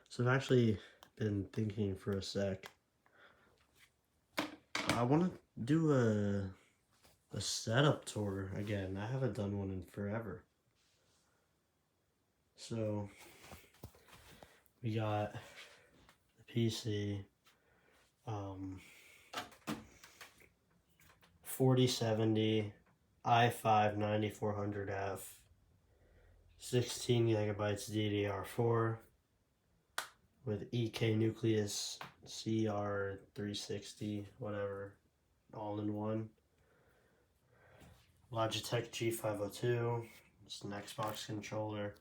So I've actually been thinking for a sec. I want to do a setup tour again. I haven't done one in forever. So we got the PC, 4070 i5 9400F, 16 gigabytes DDR4 with EK Nucleus CR360, whatever, all in one. Logitech G502, it's an Xbox controller.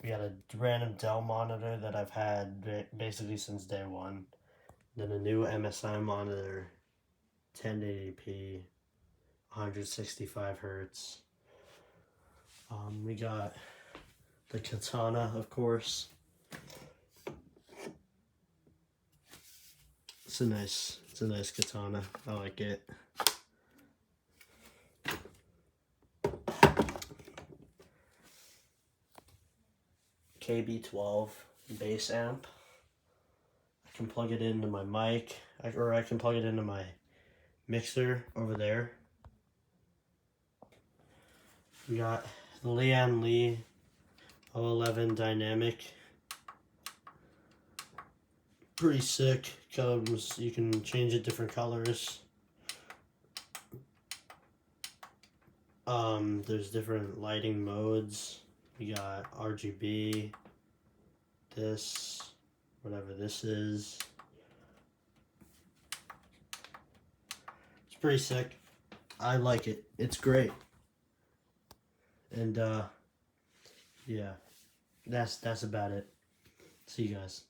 We got a random Dell monitor that I've had basically since day one. Then a new MSI monitor, 1080p, 165 hertz. We got the Katana, of course. It's a nice katana. I like it. KB12 bass amp. I can plug it into my mic, or I can plug it into my mixer over there. We got the Lian Li 011 Dynamic. Pretty sick. Comes, you can change it different colors. There's different lighting modes. We got RGB, this, whatever this is. It's pretty sick. I like it. It's great. And yeah, that's about it. See you guys.